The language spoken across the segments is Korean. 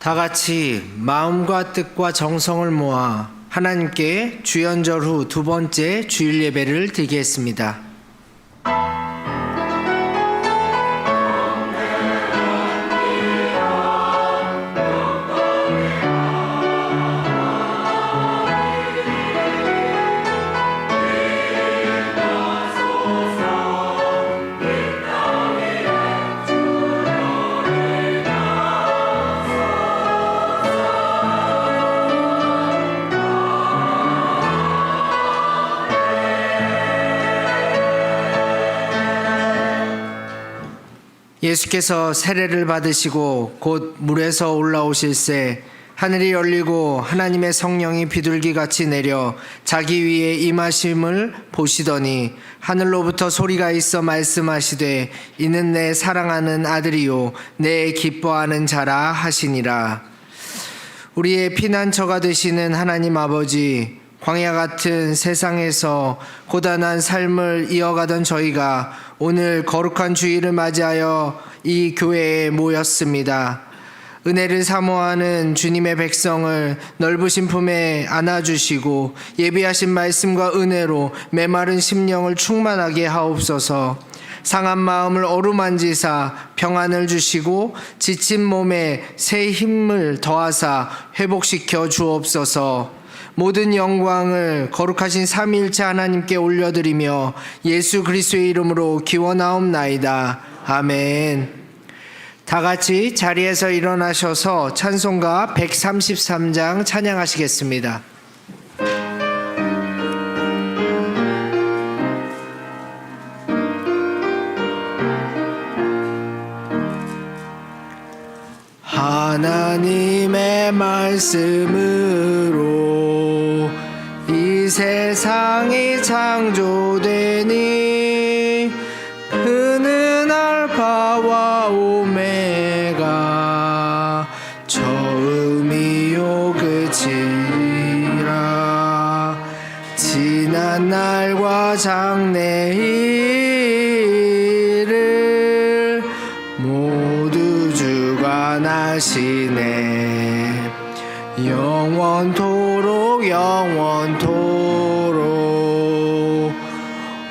다 같이 마음과 뜻과 정성을 모아 하나님께 주연절 후 두 번째 주일 예배를 드리겠습니다. 예수께서 세례를 받으시고 곧 물에서 올라오실새 하늘이 열리고 하나님의 성령이 비둘기같이 내려 자기 위에 임하심을 보시더니 하늘로부터 소리가 있어 말씀하시되 이는 내 사랑하는 아들이요 내 기뻐하는 자라 하시니라. 우리의 피난처가 되시는 하나님 아버지, 광야 같은 세상에서 고단한 삶을 이어가던 저희가 오늘 거룩한 주일을 맞이하여 이 교회에 모였습니다. 은혜를 사모하는 주님의 백성을 넓으신 품에 안아주시고 예비하신 말씀과 은혜로 메마른 심령을 충만하게 하옵소서. 상한 마음을 어루만지사 평안을 주시고 지친 몸에 새 힘을 더하사 회복시켜 주옵소서. 모든 영광을 거룩하신 삼위일체 하나님께 올려드리며 예수 그리스도의 이름으로 기원하옵나이다. 아멘. 다 같이 자리에서 일어나셔서 찬송가 133장 찬양하시겠습니다. 하나님의 말씀으로 이 세상이 창조되니 그는 알파와 오메가 처음이요 끝이라. 지난 날과 장래일을 모두 주관하시네. 영원토록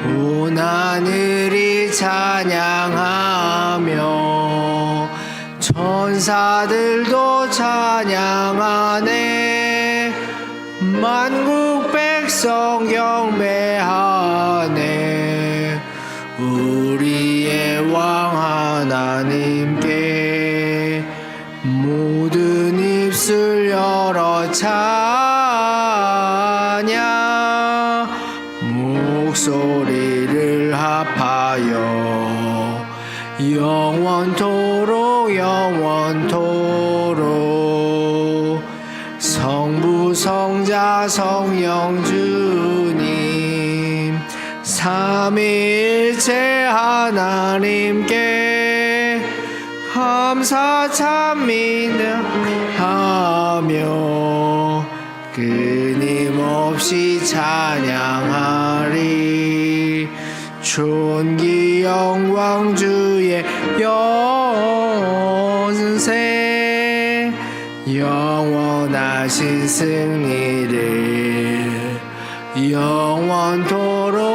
온 하늘이 찬양하며 천사들도 찬양하네. 만국 백성 경배하네. 우리의 왕 하나님께 모든 입술 열어 찬양 목소리를 합하여 영원토록 성부 성자 성령 주님 삼위일체 하나님께 감사 찬미하며 끊임없이 찬양하리. 존귀 영광 주의 연세 영원하신 승리를 영원토록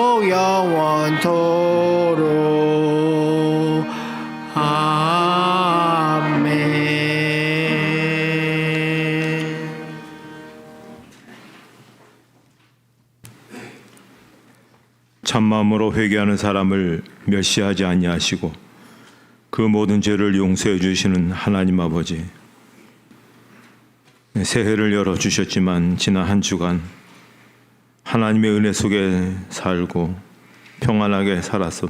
참마음으로 회개하는 사람을 멸시하지 아니하시고 그 모든 죄를 용서해 주시는 하나님 아버지, 새해를 열어주셨지만 지난 한 주간 하나님의 은혜 속에 살고 평안하게 살아서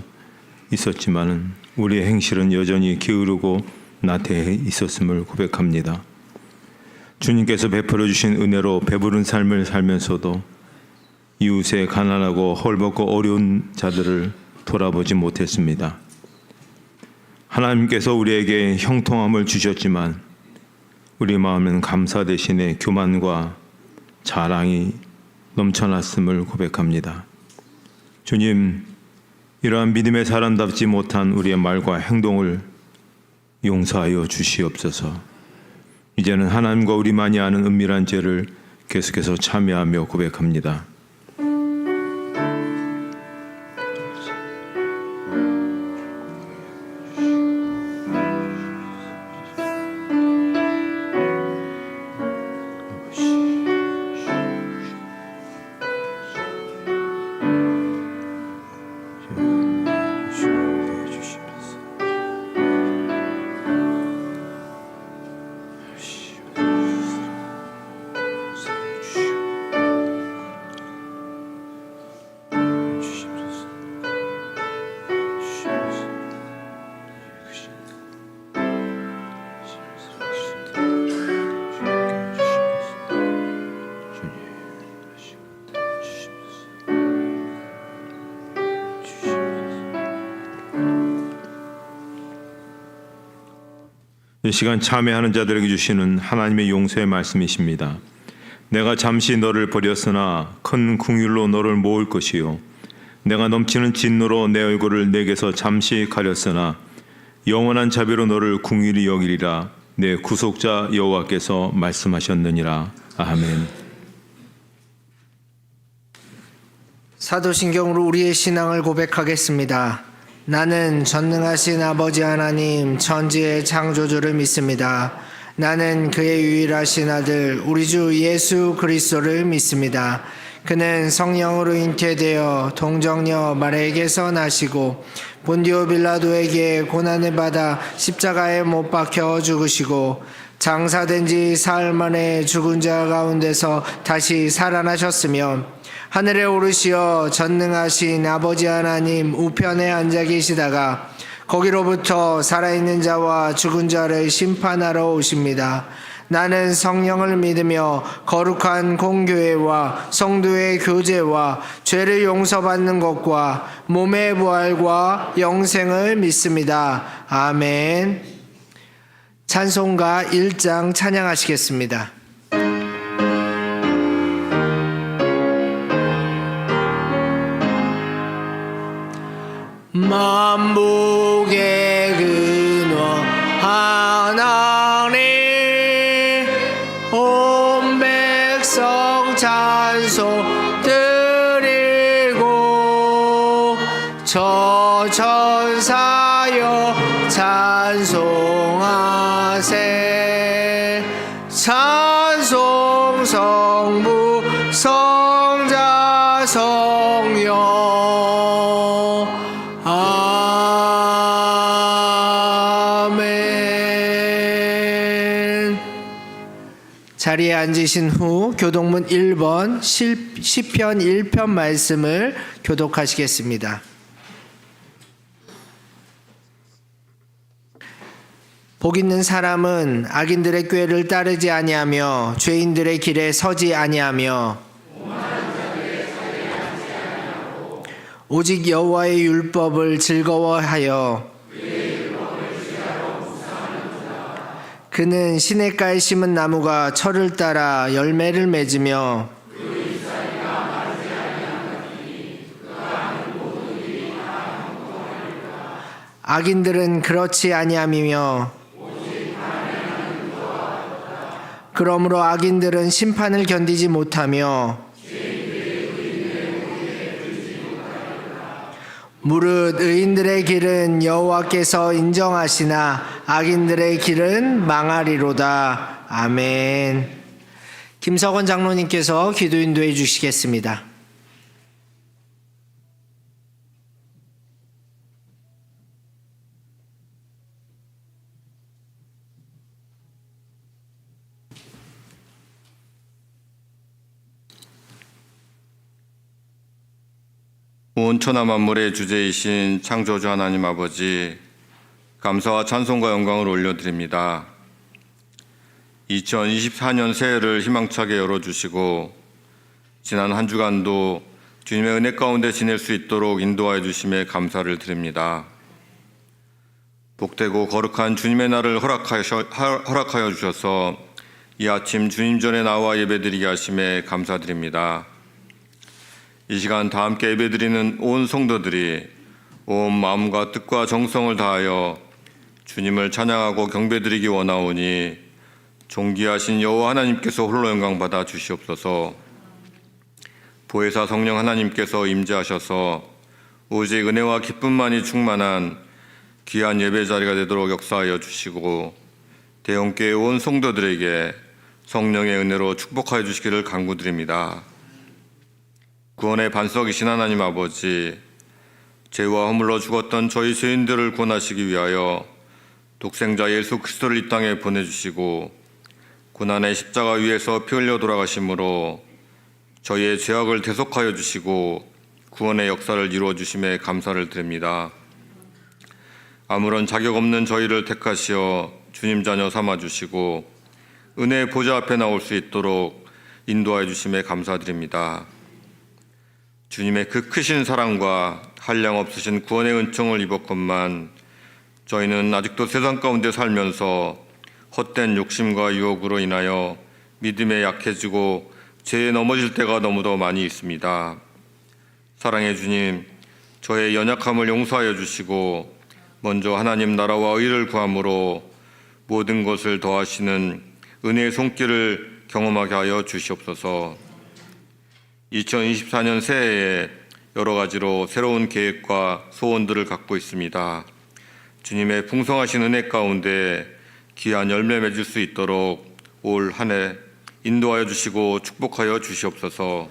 있었지만 우리의 행실은 여전히 게으르고 나태해 있었음을 고백합니다. 주님께서 베풀어 주신 은혜로 배부른 삶을 살면서도 이웃의 가난하고 헐벗고 어려운 자들을 돌아보지 못했습니다. 하나님께서 우리에게 형통함을 주셨지만 우리 마음은 감사 대신에 교만과 자랑이 넘쳐났음을 고백합니다. 주님, 이러한 믿음의 사람답지 못한 우리의 말과 행동을 용서하여 주시옵소서. 이제는 하나님과 우리만이 아는 은밀한 죄를 계속해서 참여하며 고백합니다. 이 시간 참여하는 자들에게 주시는 하나님의 용서의 말씀이십니다. 내가 잠시 너를 버렸으나 큰 긍휼로 너를 모을 것이요 내가 넘치는 진노로 내 얼굴을 내게서 잠시 가렸으나 영원한 자비로 너를 긍휼히 여기리라. 내 구속자 여호와께서 말씀하셨느니라. 아멘. 사도신경으로 우리의 신앙을 고백하겠습니다. 나는 전능하신 아버지 하나님 천지의 창조주를 믿습니다. 나는 그의 유일하신 아들 우리 주 예수 그리스도를 믿습니다. 그는 성령으로 잉태되어 동정녀 마리아에게서 나시고 본디오 빌라도에게 고난을 받아 십자가에 못 박혀 죽으시고 장사된 지 사흘 만에 죽은 자 가운데서 다시 살아나셨으며 하늘에 오르시어 전능하신 아버지 하나님 우편에 앉아 계시다가 거기로부터 살아있는 자와 죽은 자를 심판하러 오십니다. 나는 성령을 믿으며 거룩한 공교회와 성도의 교제와 죄를 용서받는 것과 몸의 부활과 영생을 믿습니다. 아멘. 찬송가 1장 찬양하시겠습니다. 만복의 근원 하나님 온 백성 찬송 드리고 저 천사여 찬송하세 찬송 성부 성자 성령 자리에 앉으신 후 교독문 1번 시편 1편 말씀을 교독하시겠습니다. 복 있는 사람은 악인들의 꾀를 따르지 아니하며 죄인들의 길에 서지 아니하며 오직 여호와의 율법을 즐거워하여 그는 시냇가에 심은 나무가 철을 따라 열매를 맺으며 악인들은 그렇지 아니함이며 그러므로 악인들은 심판을 견디지 못하며 무릇 의인들의 길은 여호와께서 인정하시나 악인들의 길은 망하리로다. 아멘. 김석원 장로님께서 기도 인도해 주시겠습니다. 온 천하 만물의 주제이신 창조주 하나님 아버지, 감사와 찬송과 영광을 올려드립니다. 2024년 새해를 희망차게 열어주시고 지난 한 주간도 주님의 은혜 가운데 지낼 수 있도록 인도하여 주심에 감사를 드립니다. 복되고 거룩한 주님의 날을 허락하여 주셔서 이 아침 주님 전에 나와 예배드리게 하심에 감사드립니다. 이 시간 다 함께 예배드리는 온 성도들이 온 마음과 뜻과 정성을 다하여 주님을 찬양하고 경배드리기 원하오니 존귀하신 여호와 하나님께서 홀로 영광 받아 주시옵소서. 보혜사 성령 하나님께서 임재하셔서 오직 은혜와 기쁨만이 충만한 귀한 예배 자리가 되도록 역사하여 주시고 대형교회 온 성도들에게 성령의 은혜로 축복하여 주시기를 간구드립니다. 구원의 반석이신 하나님 아버지, 죄와 허물로 죽었던 저희 죄인들을 구원하시기 위하여 독생자 예수 그리스도를 이 땅에 보내주시고 고난의 십자가 위에서 피 흘려 돌아가심으로 저희의 죄악을 대속하여 주시고 구원의 역사를 이루어 주심에 감사를 드립니다. 아무런 자격 없는 저희를 택하시어 주님 자녀 삼아 주시고 은혜의 보좌 앞에 나올 수 있도록 인도하여 주심에 감사드립니다. 주님의 그 크신 사랑과 한량없으신 구원의 은총을 입었건만 저희는 아직도 세상 가운데 살면서 헛된 욕심과 유혹으로 인하여 믿음에 약해지고 죄에 넘어질 때가 너무도 많이 있습니다. 사랑의 주님, 저의 연약함을 용서하여 주시고 먼저 하나님 나라와 의를 구함으로 모든 것을 더하시는 은혜의 손길을 경험하게 하여 주시옵소서. 2024년 새해에 여러 가지로 새로운 계획과 소원들을 갖고 있습니다. 주님의 풍성하신 은혜 가운데 귀한 열매 맺을 수 있도록 올 한 해 인도하여 주시고 축복하여 주시옵소서.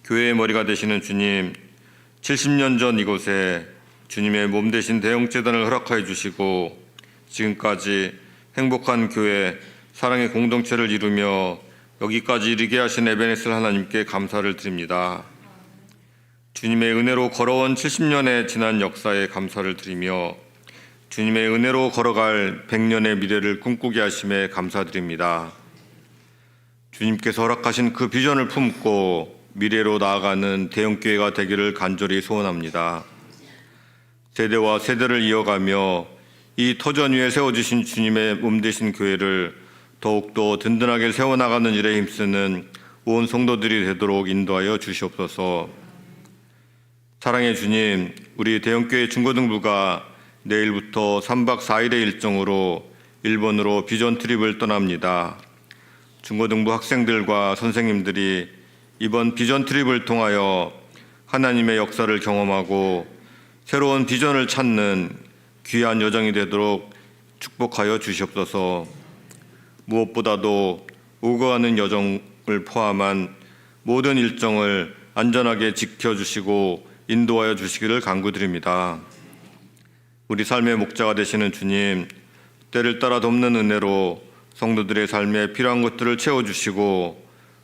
교회의 머리가 되시는 주님, 70년 전 이곳에 주님의 몸 되신 대형재단을 허락하여 주시고 지금까지 행복한 교회, 사랑의 공동체를 이루며 여기까지 이르게 하신 에베네셀 하나님께 감사를 드립니다. 주님의 은혜로 걸어온 70년의 지난 역사에 감사를 드리며 주님의 은혜로 걸어갈 100년의 미래를 꿈꾸게 하심에 감사드립니다. 주님께서 허락하신 그 비전을 품고 미래로 나아가는 대형교회가 되기를 간절히 소원합니다. 세대와 세대를 이어가며 이 터전 위에 세워주신 주님의 몸 되신 교회를 더욱더 든든하게 세워나가는 일에 힘쓰는 온 성도들이 되도록 인도하여 주시옵소서. 사랑의 주님, 우리 대형교회 중고등부가 내일부터 3박 4일의 일정으로 일본으로 비전 트립을 떠납니다. 중고등부 학생들과 선생님들이 이번 비전 트립을 통하여 하나님의 역사를 경험하고 새로운 비전을 찾는 귀한 여정이 되도록 축복하여 주시옵소서. 무엇보다도 오고 가는 여정을 포함한 모든 일정을 안전하게 지켜주시고 인도하여 주시기를 간구드립니다. 우리 삶의 목자가 되시는 주님, 때를 따라 돕는 은혜로 성도들의 삶에 필요한 것들을 채워주시고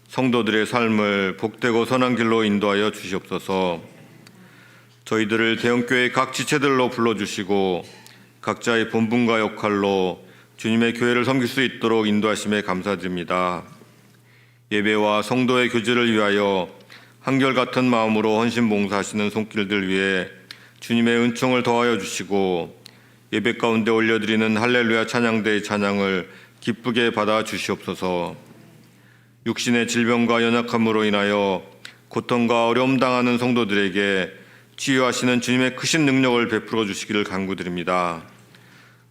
성도들의 삶을 복되고 선한 길로 인도하여 주시옵소서. 저희들을 대형교회 각 지체들로 불러주시고 각자의 본분과 역할로 주님의 교회를 섬길 수 있도록 인도하심에 감사드립니다. 예배와 성도의 교제를 위하여 한결같은 마음으로 헌신봉사하시는 손길들 위해 주님의 은총을 더하여 주시고 예배 가운데 올려드리는 할렐루야 찬양대의 찬양을 기쁘게 받아 주시옵소서. 육신의 질병과 연약함으로 인하여 고통과 어려움 당하는 성도들에게 치유하시는 주님의 크신 능력을 베풀어 주시기를 간구드립니다.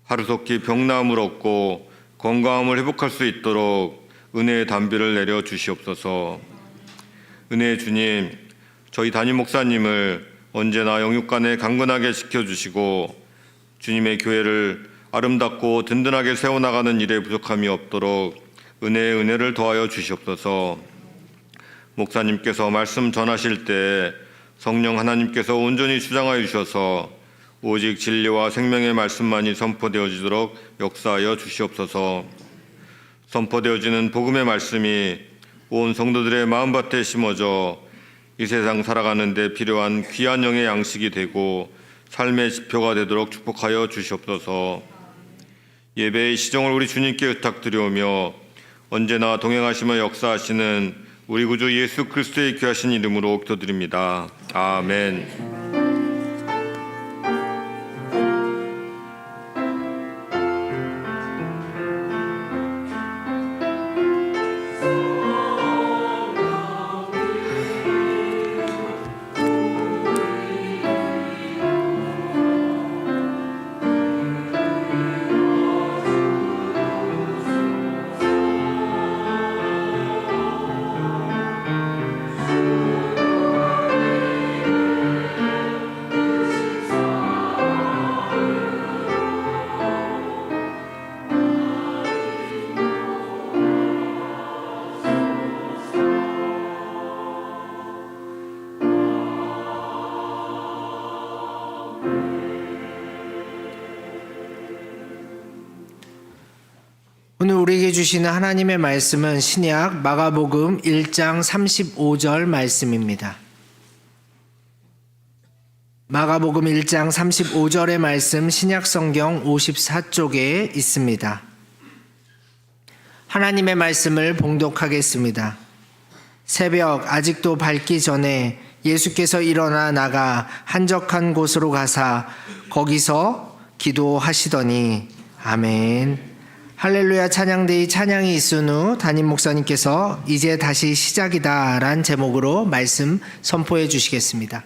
하루속히 병나음을 얻고 건강함을 회복할 수 있도록 은혜의 담비를 내려 주시옵소서. 은혜의 주님, 저희 담임 목사님을 언제나 영육간에 강건하게 지켜주시고 주님의 교회를 아름답고 든든하게 세워나가는 일에 부족함이 없도록 은혜의 은혜를 더하여 주시옵소서. 목사님께서 말씀 전하실 때 성령 하나님께서 온전히 주장하여 주셔서 오직 진리와 생명의 말씀만이 선포되어지도록 역사하여 주시옵소서. 선포되어지는 복음의 말씀이 온 성도들의 마음밭에 심어져 이 세상 살아가는 데 필요한 귀한 영의 양식이 되고 삶의 지표가 되도록 축복하여 주시옵소서. 예배의 시정을 우리 주님께 부탁드리오며 언제나 동행하시며 역사하시는 우리 구주 예수 그리스도의 귀하신 이름으로 기도드립니다. 아멘. 우리에게 주시는 하나님의 말씀은 신약 마가복음 1장 35절 말씀입니다. 마가복음 1장 35절의 말씀 신약 성경 54쪽에 있습니다. 하나님의 말씀을 봉독하겠습니다. 새벽 아직도 밝기 전에 예수께서 일어나 나가 한적한 곳으로 가사 거기서 기도하시더니 아멘. 할렐루야 찬양대의 찬양이 있은 후 담임 목사님께서 이제 다시 시작이다 란 제목으로 말씀 선포해 주시겠습니다.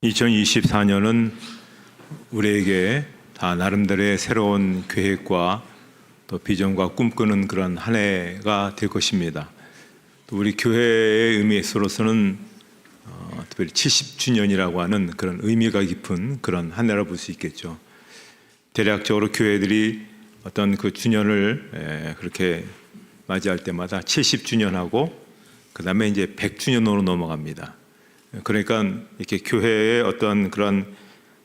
2024년은 우리에게 다 나름대로의 새로운 계획과 또 비전과 꿈꾸는 그런 한 해가 될 것입니다. 또 우리 교회의 의미에서는 특별히 70주년이라고 하는 그런 의미가 깊은 그런 한 해라 볼 수 있겠죠. 대략적으로 교회들이 어떤 그 주년을 그렇게 맞이할 때마다 70주년하고 그 다음에 이제 100주년으로 넘어갑니다. 그러니까 이렇게 교회의 어떤 그런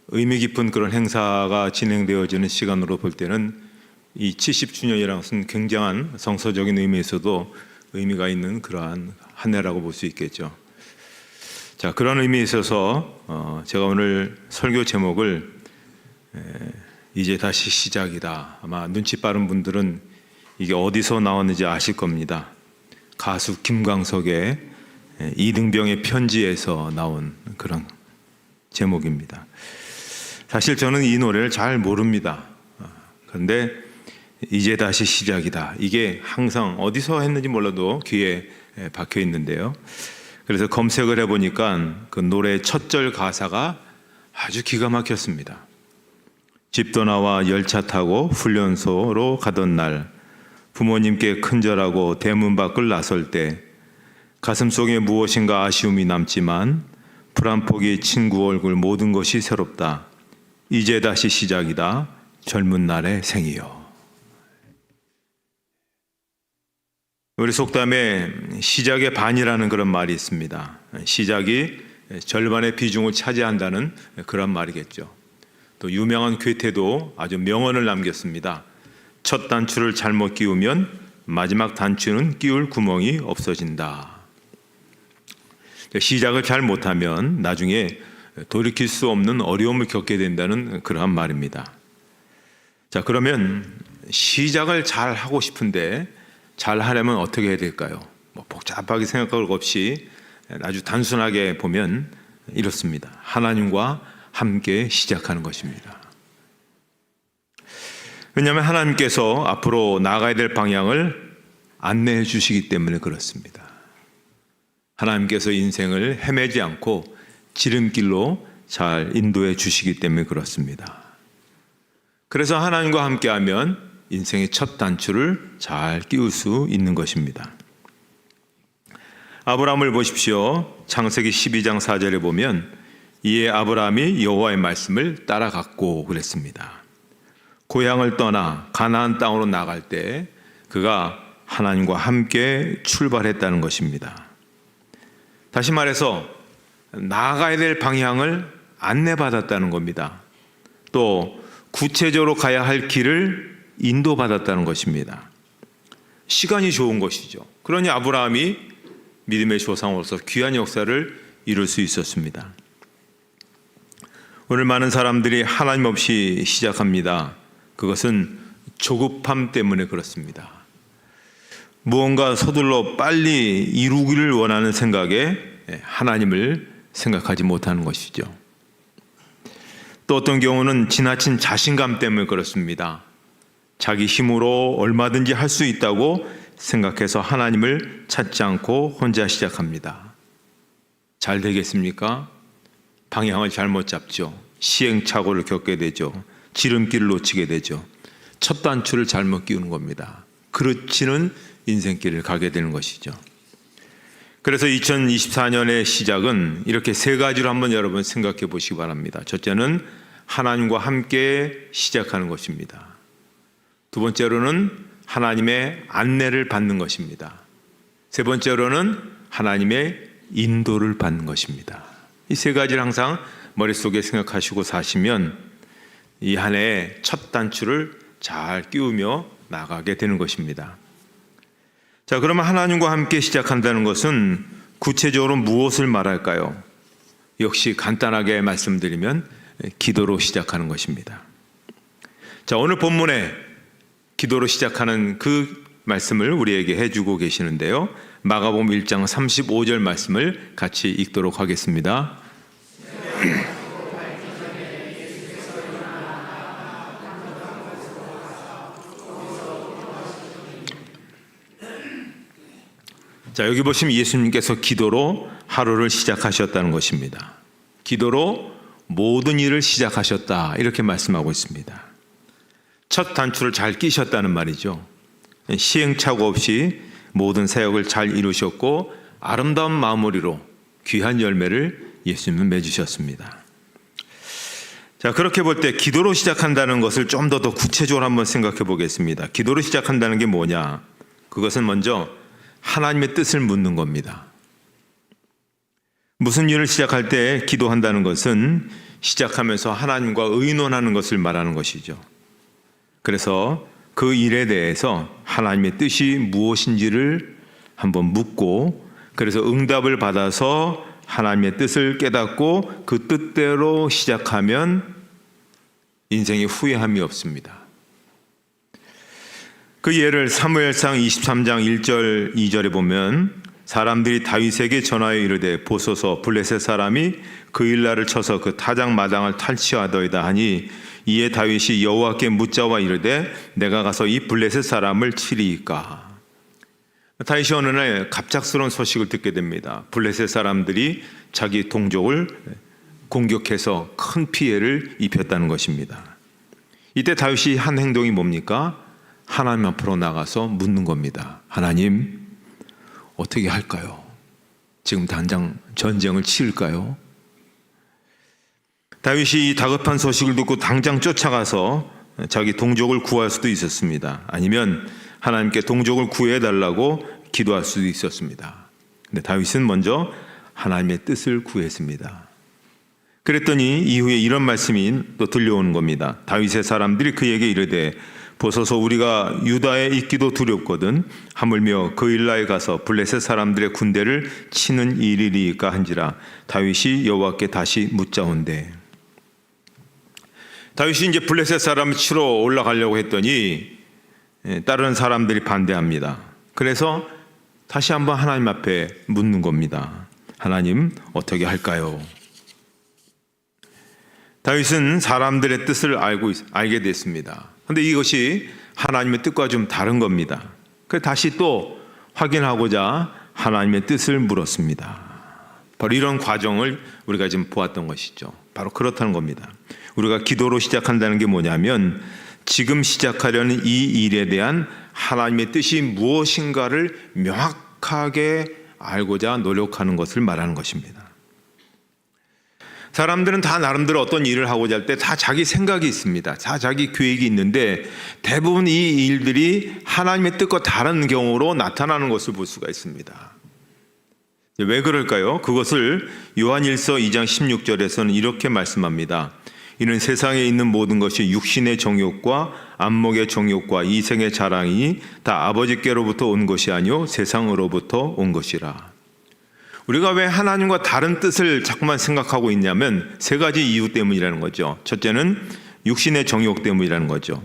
의미 깊은 그런 행사가 진행되어지는 시간으로 볼 때는 이 70주년이라는 것은 굉장한 성서적인 의미에서도 의미가 있는 그러한 한 해라고 볼 수 있겠죠. 자, 그런 의미에 있어서 제가 오늘 설교 제목을 이제 다시 시작이다. 아마 눈치 빠른 분들은 이게 어디서 나왔는지 아실 겁니다. 가수 김광석의 이등병의 편지에서 나온 그런 제목입니다. 사실 저는 이 노래를 잘 모릅니다. 그런데 이제 다시 시작이다. 이게 항상 어디서 했는지 몰라도 귀에 박혀 있는데요. 그래서 검색을 해보니까 그 노래의 첫 절 가사가 아주 기가 막혔습니다. 집 떠나와 열차 타고 훈련소로 가던 날 부모님께 큰절하고 대문 밖을 나설 때 가슴속에 무엇인가 아쉬움이 남지만 불안포기 친구 얼굴 모든 것이 새롭다. 이제 다시 시작이다. 젊은 날의 생이여. 우리 속담에 시작의 반이라는 그런 말이 있습니다. 시작이 절반의 비중을 차지한다는 그런 말이겠죠. 또 유명한 괴테도 아주 명언을 남겼습니다. 첫 단추를 잘못 끼우면 마지막 단추는 끼울 구멍이 없어진다. 시작을 잘 못하면 나중에 돌이킬 수 없는 어려움을 겪게 된다는 그러한 말입니다. 자, 그러면 시작을 잘 하고 싶은데 잘 하려면 어떻게 해야 될까요? 복잡하게 생각할 것 없이 아주 단순하게 보면 이렇습니다. 하나님과 함께 시작하는 것입니다. 왜냐하면 하나님께서 앞으로 나가야 될 방향을 안내해 주시기 때문에 그렇습니다. 하나님께서 인생을 헤매지 않고 지름길로 잘 인도해 주시기 때문에 그렇습니다. 그래서 하나님과 함께하면 인생의 첫 단추를 잘 끼울 수 있는 것입니다. 아브라함을 보십시오. 창세기 12장 4절에 보면 이에 아브라함이 여호와의 말씀을 따라갔고 그랬습니다. 고향을 떠나 가나안 땅으로 나갈 때 그가 하나님과 함께 출발했다는 것입니다. 다시 말해서 나아가야 될 방향을 안내받았다는 겁니다. 또 구체적으로 가야 할 길을 인도받았다는 것입니다. 시간이 좋은 것이죠. 그러니 아브라함이 믿음의 조상으로서 귀한 역사를 이룰 수 있었습니다. 오늘 많은 사람들이 하나님 없이 시작합니다. 그것은 조급함 때문에 그렇습니다. 무언가 서둘러 빨리 이루기를 원하는 생각에 하나님을 생각하지 못하는 것이죠. 또 어떤 경우는 지나친 자신감 때문에 그렇습니다. 자기 힘으로 얼마든지 할 수 있다고 생각해서 하나님을 찾지 않고 혼자 시작합니다. 잘 되겠습니까? 방향을 잘못 잡죠. 시행착오를 겪게 되죠. 지름길을 놓치게 되죠. 첫 단추를 잘못 끼우는 겁니다. 그렇지는 인생길을 가게 되는 것이죠. 그래서 2024년의 시작은 이렇게 세 가지로 한번 여러분 생각해 보시기 바랍니다. 첫째는 하나님과 함께 시작하는 것입니다. 두 번째로는 하나님의 안내를 받는 것입니다. 세 번째로는 하나님의 인도를 받는 것입니다. 이 세 가지를 항상 머릿속에 생각하시고 사시면 이 한 해의 첫 단추를 잘 끼우며 나가게 되는 것입니다. 자, 그러면 하나님과 함께 시작한다는 것은 구체적으로 무엇을 말할까요? 역시 간단하게 말씀드리면 기도로 시작하는 것입니다. 자, 오늘 본문에 기도로 시작하는 그 말씀을 우리에게 해주고 계시는데요. 마가복음 1장 35절 말씀을 같이 읽도록 하겠습니다. 자, 여기 보시면 예수님께서 기도로 하루를 시작하셨다는 것입니다. 기도로 모든 일을 시작하셨다. 이렇게 말씀하고 있습니다. 첫 단추를 잘 끼셨다는 말이죠. 시행착오 없이 모든 사역을 잘 이루셨고 아름다운 마무리로 귀한 열매를 예수님은 맺으셨습니다. 자, 그렇게 볼 때 기도로 시작한다는 것을 좀 더 구체적으로 한번 생각해 보겠습니다. 기도로 시작한다는 게 뭐냐? 그것은 먼저 하나님의 뜻을 묻는 겁니다. 무슨 일을 시작할 때 기도한다는 것은 시작하면서 하나님과 의논하는 것을 말하는 것이죠. 그래서 그 일에 대해서 하나님의 뜻이 무엇인지를 한번 묻고, 그래서 응답을 받아서 하나님의 뜻을 깨닫고 그 뜻대로 시작하면 인생에 후회함이 없습니다. 그 예를 사무엘상 23장 1절 2절에 보면 사람들이 다윗에게 전하여 이르되 보소서 블레셋 사람이 그 일날을 쳐서 그 타작 마당을 탈취하더이다 하니 이에 다윗이 여호와께 묻자와 이르되 내가 가서 이 블레셋 사람을 치리이까. 다윗이 어느 날 갑작스러운 소식을 듣게 됩니다. 블레셋 사람들이 자기 동족을 공격해서 큰 피해를 입혔다는 것입니다. 이때 다윗이 한 행동이 뭡니까? 하나님 앞으로 나가서 묻는 겁니다. 하나님, 어떻게 할까요? 지금 당장 전쟁을 치를까요? 다윗이 이 다급한 소식을 듣고 당장 쫓아가서 자기 동족을 구할 수도 있었습니다. 아니면 하나님께 동족을 구해달라고 기도할 수도 있었습니다. 근데 다윗은 먼저 하나님의 뜻을 구했습니다. 그랬더니 이후에 이런 말씀이 또 들려오는 겁니다. 다윗의 사람들이 그에게 이르되 보소서 우리가 유다에 있기도 두렵거든 하물며 그 일라에 가서 블레셋 사람들의 군대를 치는 일이리까 한지라. 다윗이 여호와께 다시 묻자온대. 다윗이 이제 블레셋 사람을 치러 올라가려고 했더니 다른 사람들이 반대합니다. 그래서 다시 한번 하나님 앞에 묻는 겁니다. 하나님, 어떻게 할까요? 다윗은 사람들의 뜻을 알게 됐습니다. 그런데 이것이 하나님의 뜻과 좀 다른 겁니다. 그래서 다시 또 확인하고자 하나님의 뜻을 물었습니다. 바로 이런 과정을 우리가 지금 보았던 것이죠. 바로 그렇다는 겁니다. 우리가 기도로 시작한다는 게 뭐냐면 지금 시작하려는 이 일에 대한 하나님의 뜻이 무엇인가를 명확하게 알고자 노력하는 것을 말하는 것입니다. 사람들은 다 나름대로 어떤 일을 하고자 할 때 다 자기 생각이 있습니다. 다 자기 계획이 있는데 대부분 이 일들이 하나님의 뜻과 다른 경우로 나타나는 것을 볼 수가 있습니다. 왜 그럴까요? 그것을 요한일서 2장 16절에서는 이렇게 말씀합니다. 이는 세상에 있는 모든 것이 육신의 정욕과 안목의 정욕과 이생의 자랑이 다 아버지께로부터 온 것이 아니요 세상으로부터 온 것이라. 우리가 왜 하나님과 다른 뜻을 자꾸만 생각하고 있냐면 세 가지 이유 때문이라는 거죠. 첫째는 육신의 정욕 때문이라는 거죠.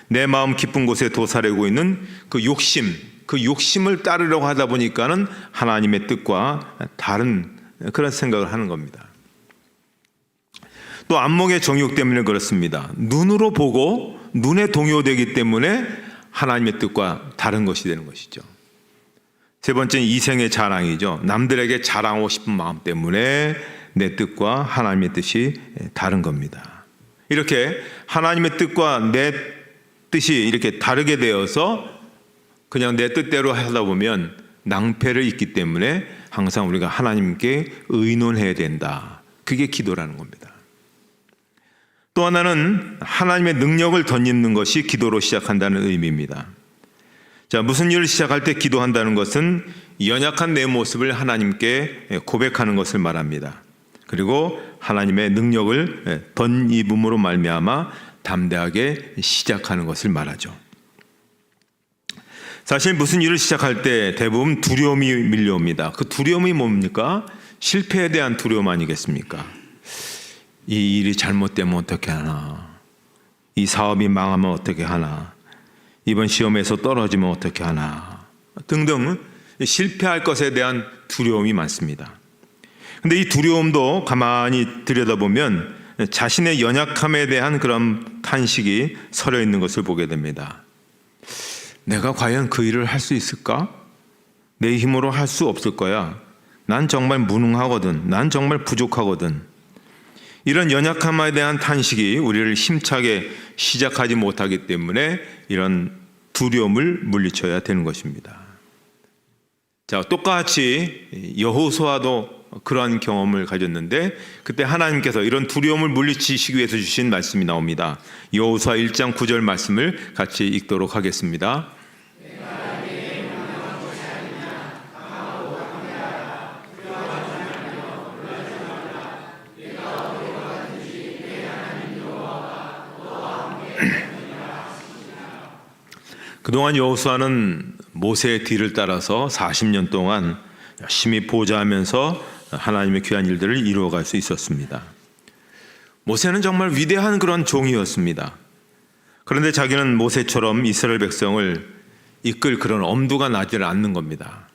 내 마음 깊은 곳에 도사리고 있는 그 욕심을 따르려고 하다 보니까는 하나님의 뜻과 다른 그런 생각을 하는 겁니다. 또 안목의 정욕 때문에 그렇습니다. 눈으로 보고 눈에 동요되기 때문에 하나님의 뜻과 다른 것이 되는 것이죠. 세 번째는 이생의 자랑이죠. 남들에게 자랑하고 싶은 마음 때문에 내 뜻과 하나님의 뜻이 다른 겁니다. 이렇게 하나님의 뜻과 내 뜻이 이렇게 다르게 되어서 그냥 내 뜻대로 하다 보면 낭패를 입기 때문에 항상 우리가 하나님께 의논해야 된다. 그게 기도라는 겁니다. 또 하나는 하나님의 능력을 덧입는 것이 기도로 시작한다는 의미입니다. 자, 무슨 일을 시작할 때 기도한다는 것은 연약한 내 모습을 하나님께 고백하는 것을 말합니다. 그리고 하나님의 능력을 덧입음으로 말미암아 담대하게 시작하는 것을 말하죠. 사실 무슨 일을 시작할 때 대부분 두려움이 밀려옵니다. 그 두려움이 뭡니까? 실패에 대한 두려움 아니겠습니까? 이 일이 잘못되면 어떻게 하나? 이 사업이 망하면 어떻게 하나? 이번 시험에서 떨어지면 어떻게 하나? 등등 실패할 것에 대한 두려움이 많습니다. 그런데 이 두려움도 가만히 들여다보면 자신의 연약함에 대한 그런 탄식이 서려 있는 것을 보게 됩니다. 내가 과연 그 일을 할 수 있을까? 내 힘으로 할 수 없을 거야. 난 정말 무능하거든. 난 정말 부족하거든. 이런 연약함에 대한 탄식이 우리를 힘차게 시작하지 못하기 때문에 이런 두려움을 물리쳐야 되는 것입니다. 자, 똑같이 여호수아도 그러한 경험을 가졌는데 그때 하나님께서 이런 두려움을 물리치시기 위해서 주신 말씀이 나옵니다. 여호수아 1장 9절 말씀을 같이 읽도록 하겠습니다. 그동안 여호수아는 모세의 뒤를 따라서 40년 동안 열심히 보좌하면서 하나님의 귀한 일들을 이루어갈 수 있었습니다. 모세는 정말 위대한 그런 종이었습니다. 그런데 자기는 모세처럼 이스라엘 백성을 이끌 그런 엄두가 나지 않는 겁니다.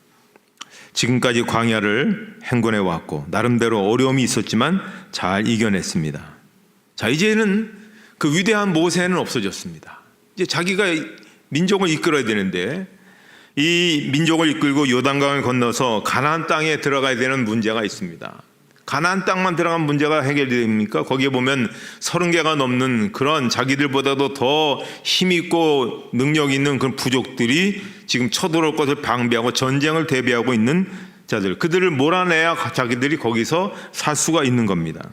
지금까지 광야를 행군해 왔고 나름대로 어려움이 있었지만 잘 이겨냈습니다. 자, 이제는 그 위대한 모세는 없어졌습니다. 이제 자기가 민족을 이끌어야 되는데 이 민족을 이끌고 요단강을 건너서 가나안 땅에 들어가야 되는 문제가 있습니다. 가나안 땅만 들어간 문제가 해결됩니까? 거기에 보면 30개가 넘는 그런 자기들보다도 더 힘있고 능력 있는 그런 부족들이 지금 쳐들어올 것을 방비하고 전쟁을 대비하고 있는 자들, 그들을 몰아내야 자기들이 거기서 살 수가 있는 겁니다.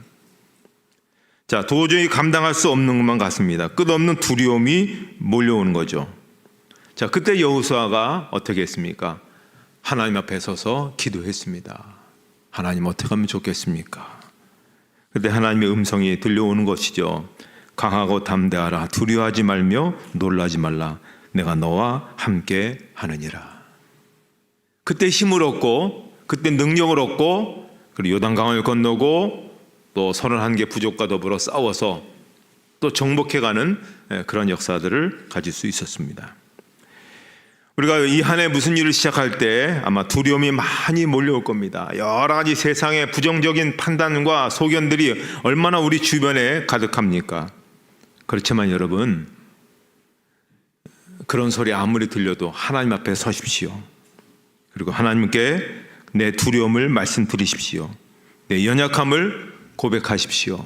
자, 도저히 감당할 수 없는 것만 같습니다. 끝없는 두려움이 몰려오는 거죠. 자, 그때 여호수아가 어떻게 했습니까? 하나님 앞에 서서 기도했습니다. 하나님, 어떻게 하면 좋겠습니까? 그때 하나님의 음성이 들려오는 것이죠. 강하고 담대하라. 두려워하지 말며 놀라지 말라. 내가 너와 함께 하느니라. 그때 힘을 얻고, 그때 능력을 얻고, 그리고 요단강을 건너고 또 31개 부족과 더불어 싸워서 또 정복해가는 그런 역사들을 가질 수 있었습니다. 우리가 이 한 해 무슨 일을 시작할 때 아마 두려움이 많이 몰려올 겁니다. 여러 가지 세상의 부정적인 판단과 소견들이 얼마나 우리 주변에 가득합니까? 그렇지만 여러분, 그런 소리 아무리 들려도 하나님 앞에 서십시오. 그리고 하나님께 내 두려움을 말씀드리십시오. 내 연약함을 고백하십시오.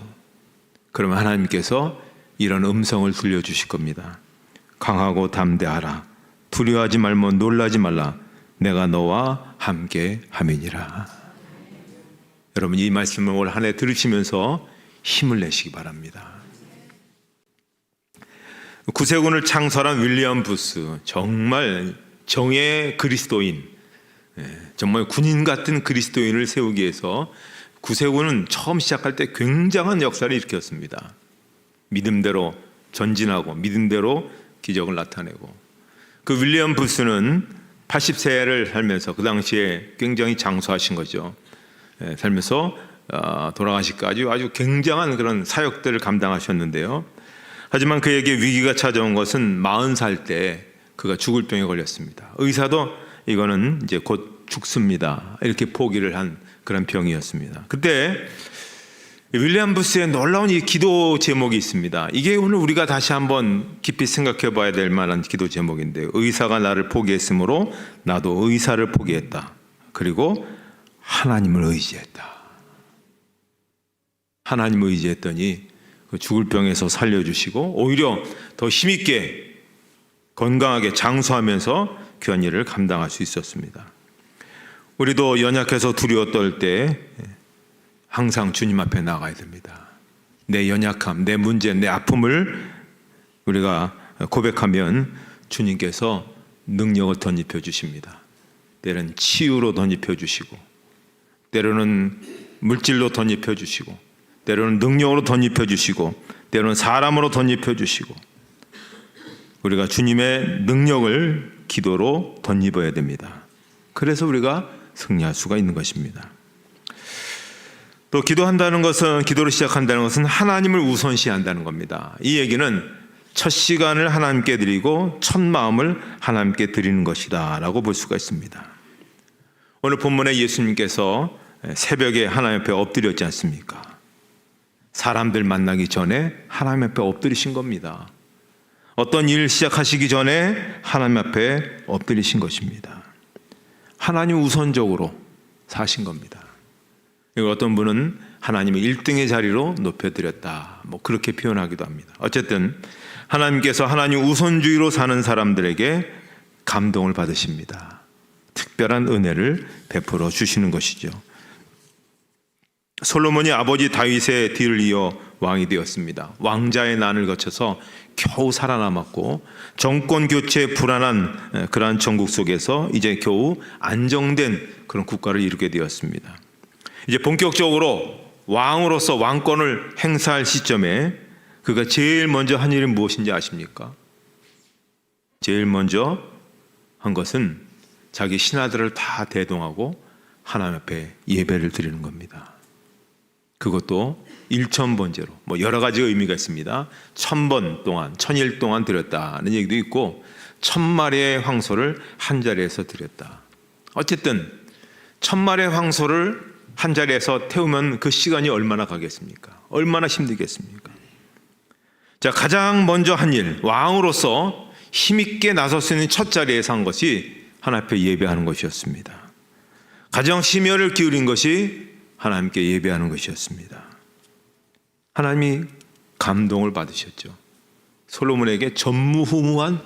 그러면 하나님께서 이런 음성을 들려주실 겁니다. 강하고 담대하라. 두려워하지 말며 놀라지 말라. 내가 너와 함께 함이니라. 여러분, 이 말씀을 올 한 해 들으시면서 힘을 내시기 바랍니다. 구세군을 창설한 윌리엄 부스, 정말 정의 그리스도인, 정말 군인 같은 그리스도인을 세우기 위해서 구세군은 처음 시작할 때 굉장한 역사를 일으켰습니다. 믿음대로 전진하고 믿음대로 기적을 나타내고, 그 윌리엄 부스는 80세를 살면서 그 당시에 굉장히 장수하신 거죠. 살면서 돌아가시기까지 아주 굉장한 그런 사역들을 감당하셨는데요. 하지만 그에게 위기가 찾아온 것은 40살 때 그가 죽을 병에 걸렸습니다. 의사도 이거는 이제 곧 죽습니다, 이렇게 포기를 한 그런 병이었습니다. 그때 윌리엄 부스의 놀라운 이 기도 제목이 있습니다. 이게 오늘 우리가 다시 한번 깊이 생각해 봐야 될 만한 기도 제목인데요. 의사가 나를 포기했으므로 나도 의사를 포기했다. 그리고 하나님을 의지했다. 하나님을 의지했더니 그 죽을 병에서 살려주시고 오히려 더 힘있게 건강하게 장수하면서 귀한 일을 감당할 수 있었습니다. 우리도 연약해서 두려워 떨 때 항상 주님 앞에 나가야 됩니다. 내 연약함, 내 문제, 내 아픔을 우리가 고백하면 주님께서 능력을 덧입혀 주십니다. 때로는 치유로 덧입혀 주시고, 때로는 물질로 덧입혀 주시고, 때로는 능력으로 덧입혀 주시고, 때로는 사람으로 덧입혀 주시고, 우리가 주님의 능력을 기도로 덧입어야 됩니다. 그래서 우리가 승리할 수가 있는 것입니다. 또 기도한다는 것은, 기도를 시작한다는 것은 하나님을 우선시한다는 겁니다. 이 얘기는 첫 시간을 하나님께 드리고 첫 마음을 하나님께 드리는 것이다 라고 볼 수가 있습니다. 오늘 본문에 예수님께서 새벽에 하나님 앞에 엎드렸지 않습니까? 사람들 만나기 전에 하나님 앞에 엎드리신 겁니다. 어떤 일을 시작하시기 전에 하나님 앞에 엎드리신 것입니다. 하나님 우선적으로 사신 겁니다. 어떤 분은 하나님의 1등의 자리로 높여드렸다. 뭐 그렇게 표현하기도 합니다. 어쨌든 하나님께서 하나님 우선주의로 사는 사람들에게 감동을 받으십니다. 특별한 은혜를 베풀어 주시는 것이죠. 솔로몬이 아버지 다윗의 뒤를 이어 왕이 되었습니다. 왕자의 난을 거쳐서 겨우 살아남았고 정권 교체의 불안한 그러한 전국 속에서 이제 겨우 안정된 그런 국가를 이루게 되었습니다. 이제 본격적으로 왕으로서 왕권을 행사할 시점에 그가 제일 먼저 한 일이 무엇인지 아십니까? 제일 먼저 한 것은 자기 신하들을 다 대동하고 하나님 앞에 예배를 드리는 겁니다. 그것도 1000번째로 뭐 여러 가지 의미가 있습니다. 1000번 동안 1000일 동안 드렸다는 얘기도 있고 1000마리의 황소를 한 자리에서 드렸다. 어쨌든 1000마리의 황소를 한 자리에서 태우면 그 시간이 얼마나 가겠습니까? 얼마나 힘들겠습니까? 자, 가장 먼저 한 일, 왕으로서 힘있게 나설 수 있는 첫 자리에서 한 것이 하나님 앞에 예배하는 것이었습니다. 가장 심혈을 기울인 것이 하나님께 예배하는 것이었습니다. 하나님이 감동을 받으셨죠. 솔로몬에게 전무후무한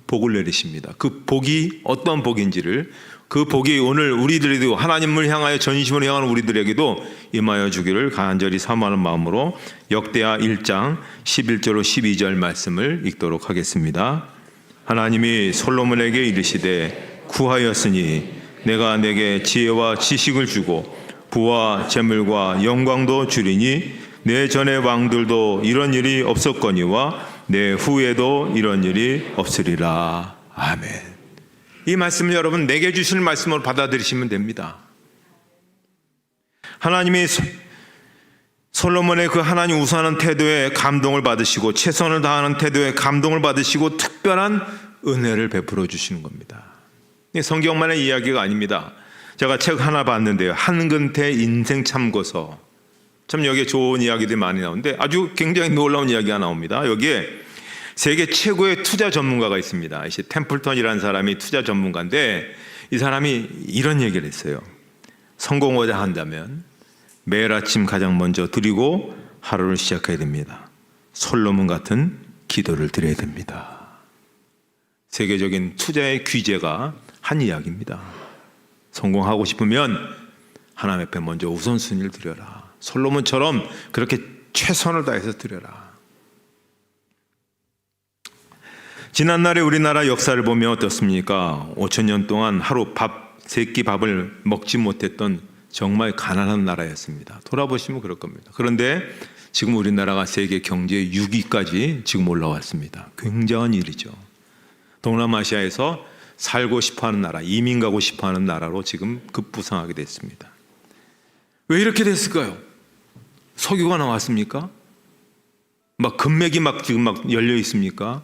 복을 내리십니다. 그 복이 어떤 복인지를, 그 복이 오늘 우리들에도 하나님을 향하여 전심으로 향하는 우리들에게도 임하여 주기를 간절히 사모하는 마음으로 역대하 1장 11절로 12절 말씀을 읽도록 하겠습니다. 하나님이 솔로몬에게 이르시되 구하였으니 내가 내게 지혜와 지식을 주고 부와 재물과 영광도 주리니 내 전의 왕들도 이런 일이 없었거니와 내 후에도 이런 일이 없으리라. 아멘. 이 말씀을 여러분 내게 주시는 말씀으로 받아들이시면 됩니다. 하나님이 솔로몬의 그 하나님 우선하는 태도에 감동을 받으시고 최선을 다하는 태도에 감동을 받으시고 특별한 은혜를 베풀어 주시는 겁니다. 성경만의 이야기가 아닙니다. 제가 책 하나 봤는데요. 한근태 인생 참고서. 참 여기에 좋은 이야기들이 많이 나오는데 아주 굉장히 놀라운 이야기가 나옵니다. 여기에 세계 최고의 투자 전문가가 있습니다. 이제 템플턴이라는 사람이 투자 전문가인데 이 사람이 이런 얘기를 했어요. 성공하자 한다면 매일 아침 가장 먼저 드리고 하루를 시작해야 됩니다. 솔로몬 같은 기도를 드려야 됩니다. 세계적인 투자의 귀재가 한 이야기입니다. 성공하고 싶으면 하나님 앞에 먼저 우선순위를 드려라. 솔로몬처럼 그렇게 최선을 다해서 드려라. 지난날에 우리나라 역사를 보면 어떻습니까? 5000년 동안 하루 밥 3끼 밥을 먹지 못했던 정말 가난한 나라였습니다. 돌아보시면 그럴 겁니다. 그런데 지금 우리나라가 세계 경제 6위까지 지금 올라왔습니다. 굉장한 일이죠. 동남아시아에서 살고 싶어하는 나라, 이민 가고 싶어하는 나라로 지금 급부상하게 됐습니다. 왜 이렇게 됐을까요? 석유가 나왔습니까? 막 금맥이 지금 열려 있습니까?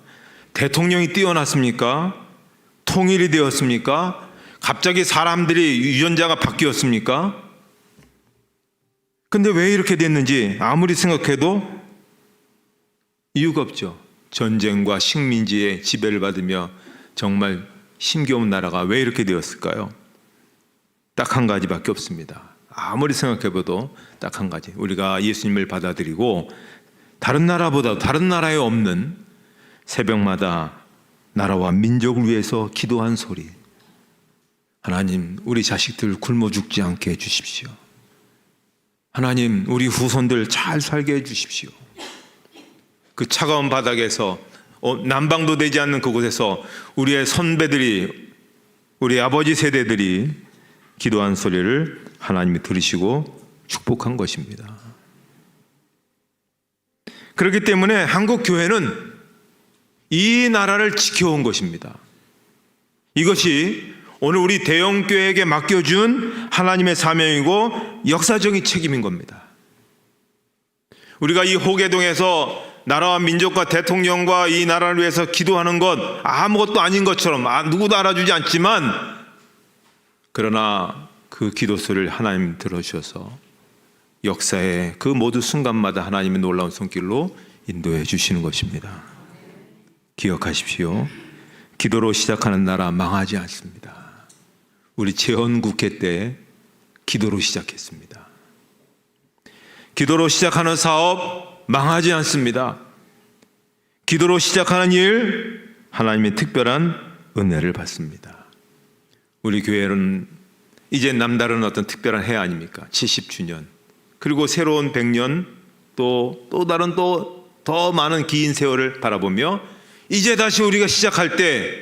대통령이 뛰어났습니까? 통일이 되었습니까? 갑자기 사람들이 유전자가 바뀌었습니까? 근데 왜 이렇게 됐는지 아무리 생각해도 이유가 없죠. 전쟁과 식민지의 지배를 받으며 정말 힘겨운 나라가 왜 이렇게 되었을까요? 딱 한 가지밖에 없습니다. 아무리 생각해봐도 딱 한 가지. 우리가 예수님을 받아들이고 다른 나라보다 다른 나라에 없는 새벽마다 나라와 민족을 위해서 기도한 소리. 하나님, 우리 자식들 굶어 죽지 않게 해주십시오. 하나님, 우리 후손들 잘 살게 해주십시오. 그 차가운 바닥에서 난방도 되지 않는 그곳에서 우리의 선배들이, 우리 아버지 세대들이 기도한 소리를 하나님이 들으시고 축복한 것입니다. 그렇기 때문에 한국 교회는 이 나라를 지켜온 것입니다. 이것이 오늘 우리 대형교회에게 맡겨준 하나님의 사명이고 역사적인 책임인 겁니다. 우리가 이 호계동에서 나라와 민족과 대통령과 이 나라를 위해서 기도하는 것 아무것도 아닌 것처럼 누구도 알아주지 않지만, 그러나 그 기도 소리를 하나님 들어주셔서 역사의 그 모든 순간마다 하나님의 놀라운 손길로 인도해 주시는 것입니다. 기억하십시오. 기도로 시작하는 나라 망하지 않습니다. 우리 재헌국회 때 기도로 시작했습니다. 기도로 시작하는 사업 망하지 않습니다. 기도로 시작하는 일, 하나님의 특별한 은혜를 받습니다. 우리 교회는 이제 남다른 어떤 특별한 해 아닙니까? 70주년. 그리고 새로운 100년, 또 다른 더 많은 긴 세월을 바라보며 이제 다시 우리가 시작할 때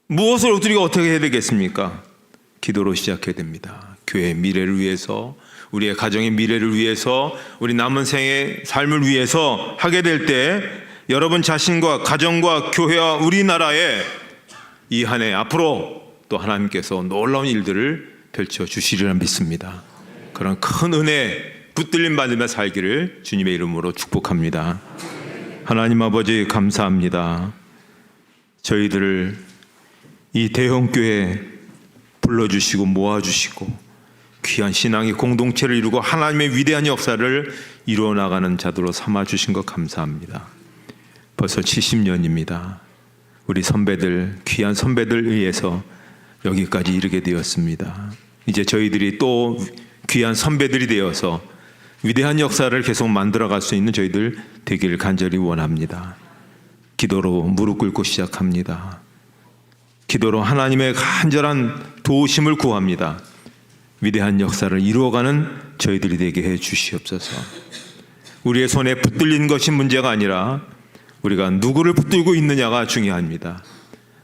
무엇을 우리가 어떻게 해야 되겠습니까? 기도로 시작해야 됩니다. 교회의 미래를 위해서, 우리의 가정의 미래를 위해서, 우리 남은 생의 삶을 위해서 하게 될 때 여러분 자신과 가정과 교회와 우리나라에 이 한 해 앞으로 또 하나님께서 놀라운 일들을 펼쳐주시리라 믿습니다. 그런 큰 은혜 붙들림 받으며 살기를 주님의 이름으로 축복합니다. 하나님 아버지 감사합니다. 저희들을 이 대형교회 불러주시고 모아주시고 귀한 신앙의 공동체를 이루고 하나님의 위대한 역사를 이루어 나가는 자들로 삼아주신 것 감사합니다. 벌써 70년입니다. 우리 선배들, 귀한 선배들 의해서 여기까지 이르게 되었습니다. 이제 저희들이 또 귀한 선배들이 되어서 위대한 역사를 계속 만들어갈 수 있는 저희들 되기를 간절히 원합니다. 기도로 무릎 꿇고 시작합니다. 기도로 하나님의 간절한 도우심을 구합니다. 위대한 역사를 이루어가는 저희들이 되게 해 주시옵소서. 우리의 손에 붙들린 것이 문제가 아니라 우리가 누구를 붙들고 있느냐가 중요합니다.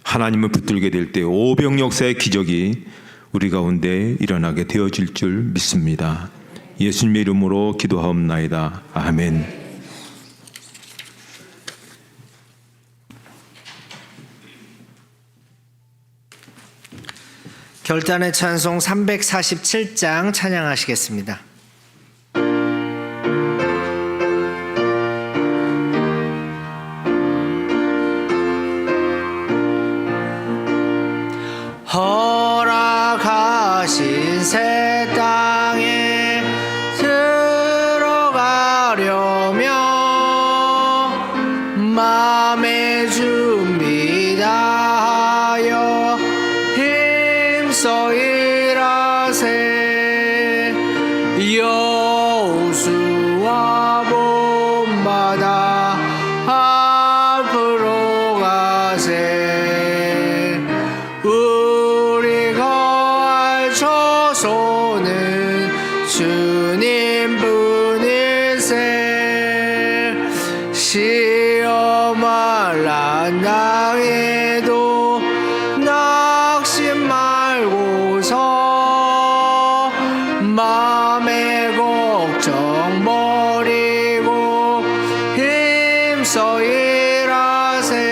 하나님을 붙들게 될 때 오병 역사의 기적이 우리 가운데 일어나게 되어질 줄 믿습니다. 예수님의 이름으로 기도하옵나이다. 아멘. 결단의 찬송 347장 찬양하시겠습니다. 허락하신 새 땅에 들어가려면 마음의 준비 다하여 힘써 일하세. 여호수아 본받아 앞으로 가세. 우리 거할 처소는 주님 분일세. 시험을 난 당해도 낙심 말고서 마음의 걱정 버리고 힘써 일하세.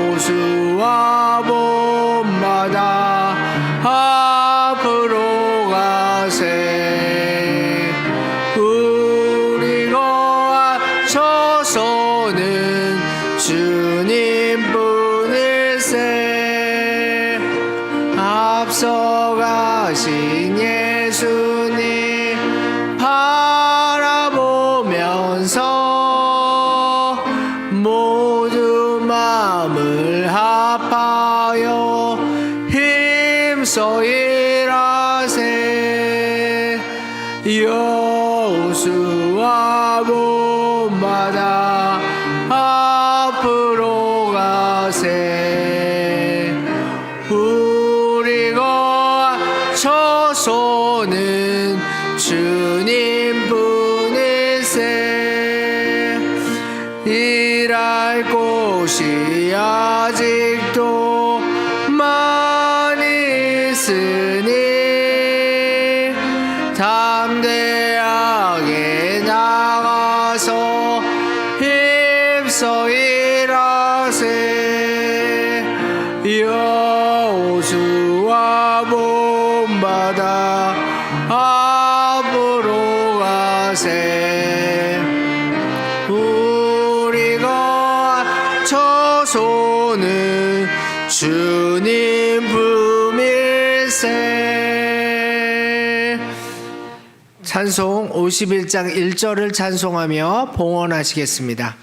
여호수아 본받아 앞으로 가세. 우리 거할 처소는 주님 분일세. 앞서가신 예수님 바라보면서 모두 마음을 합하여 힘써 일하세. 여호수아 본받아 앞으로 가세. 우리 거할 처소는 주님 분일세. 일할 곳이 아직도 많이 있으니 담대하게 나가서 힘써 일하세. 여호수아 본받아 앞으로 가세. 우리 거할 처소는 주님 품일세. 찬송 51장 1절을 찬송하며 봉헌하시겠습니다.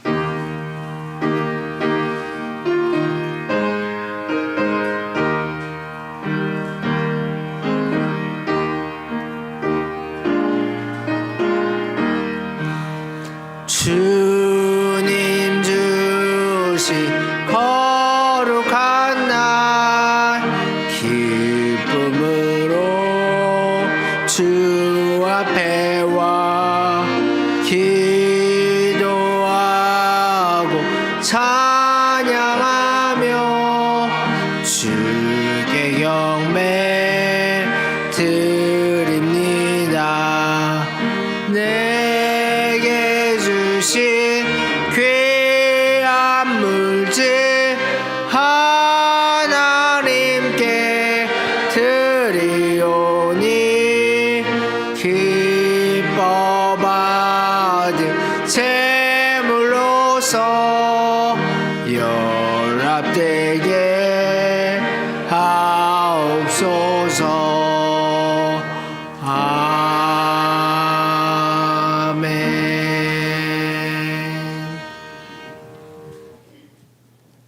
찬양하며 주께 경배 드립니다. 내게 주신 귀한 물질 하나님께 드리오니 기뻐 받은 제물로서 연합되게 하옵소서. 아멘.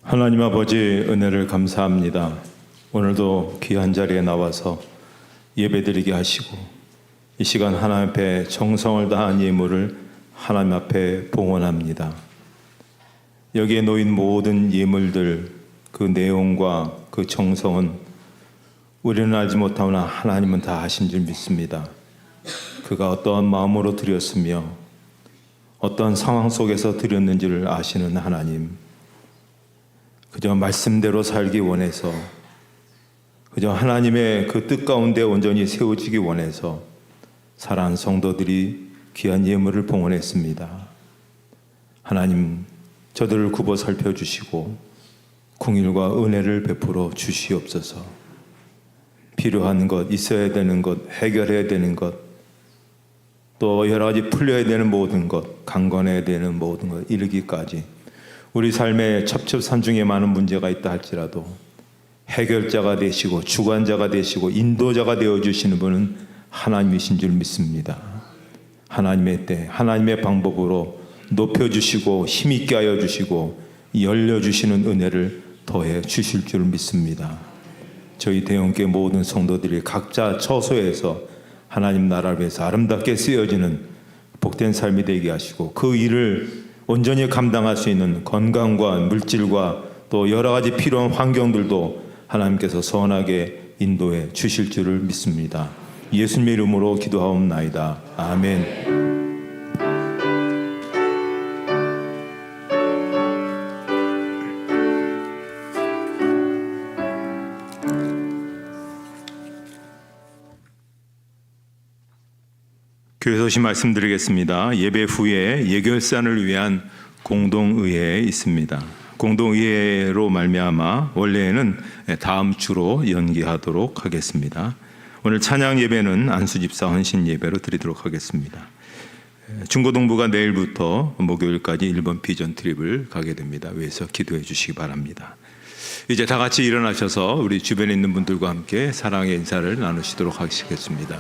하나님 아버지 은혜를 감사합니다. 오늘도 귀한 자리에 나와서 예배드리게 하시고 이 시간 하나님 앞에 정성을 다한 예물을 하나님 앞에 봉헌합니다. 여기에 놓인 모든 예물들 그 내용과 그 정성은 우리는 알지 못하나 하나님은 다 아신 줄 믿습니다. 그가 어떠한 마음으로 드렸으며 어떠한 상황 속에서 드렸는지를 아시는 하나님, 그저 말씀대로 살기 원해서 그저 하나님의 그 뜻 가운데 온전히 세워지기 원해서 사랑하는 성도들이 귀한 예물을 봉헌했습니다. 하나님, 저들을 굽어 살펴주시고 긍휼과 은혜를 베풀어 주시옵소서. 필요한 것, 있어야 되는 것, 해결해야 되는 것, 또 여러 가지 풀려야 되는 모든 것, 강건해야 되는 모든 것 이르기까지 우리 삶에 첩첩산중에 많은 문제가 있다 할지라도 해결자가 되시고 주관자가 되시고 인도자가 되어주시는 분은 하나님이신 줄 믿습니다. 하나님의 때, 하나님의 방법으로 높여주시고 힘있게 하여 주시고 열려주시는 은혜를 더해 주실 줄 믿습니다. 저희 대형교회 모든 성도들이 각자 처소에서 하나님 나라를 위해서 아름답게 쓰여지는 복된 삶이 되게 하시고 그 일을 온전히 감당할 수 있는 건강과 물질과 또 여러 가지 필요한 환경들도 하나님께서 선하게 인도해 주실 줄을 믿습니다. 예수님의 이름으로 기도하옵나이다. 아멘. 교회 소식 말씀드리겠습니다. 예배 후에 예결산을 위한 공동의회 있습니다. 공동의회로 말미암아 원래는 다음 주로 연기하도록 하겠습니다. 오늘 찬양 예배는 안수집사 헌신 예배로 드리도록 하겠습니다. 중고등부가 내일부터 목요일까지 일본 비전 트립을 가게 됩니다. 위해서 기도해 주시기 바랍니다. 이제 다 같이 일어나셔서 우리 주변에 있는 분들과 함께 사랑의 인사를 나누시도록 하시겠습니다.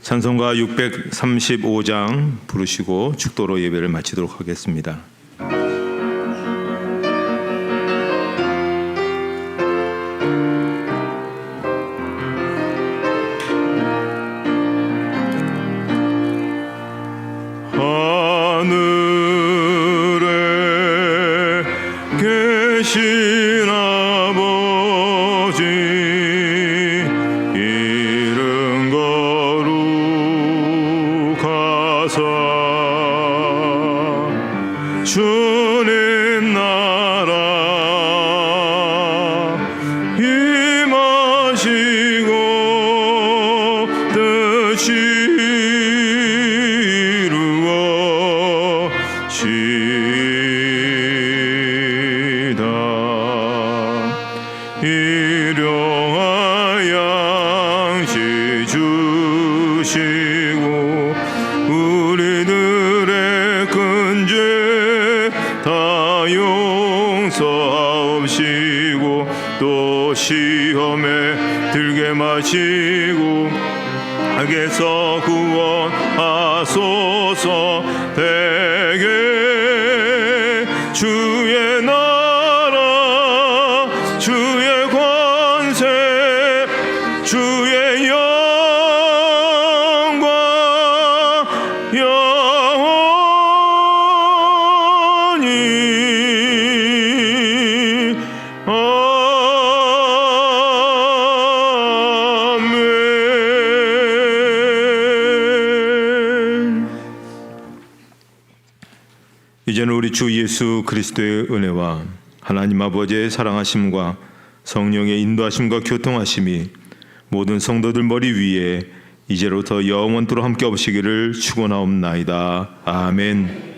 찬송가 635장 부르시고 축도로 예배를 마치도록 하겠습니다. 하늘에 계신 아버지 이름 거룩하사 주님 나라 임하시고 뜻이 이루어지다. 일용할 양식 주시고 우리들의 큰 죄 다 용서하옵시고 또 시험에 들게 마시고 악에서 구원하소서. 대개 주의 나라 주의 권세 주의 영광 영원히 아멘. 이제는 우리 주 예수 그리스도의 은혜와 하나님 아버지의 사랑하심과 성령의 인도하심과 교통하심이 모든 성도들 머리 위에 이제로부터 영원토록 함께 없으시기를 축원하옵나이다. 아멘.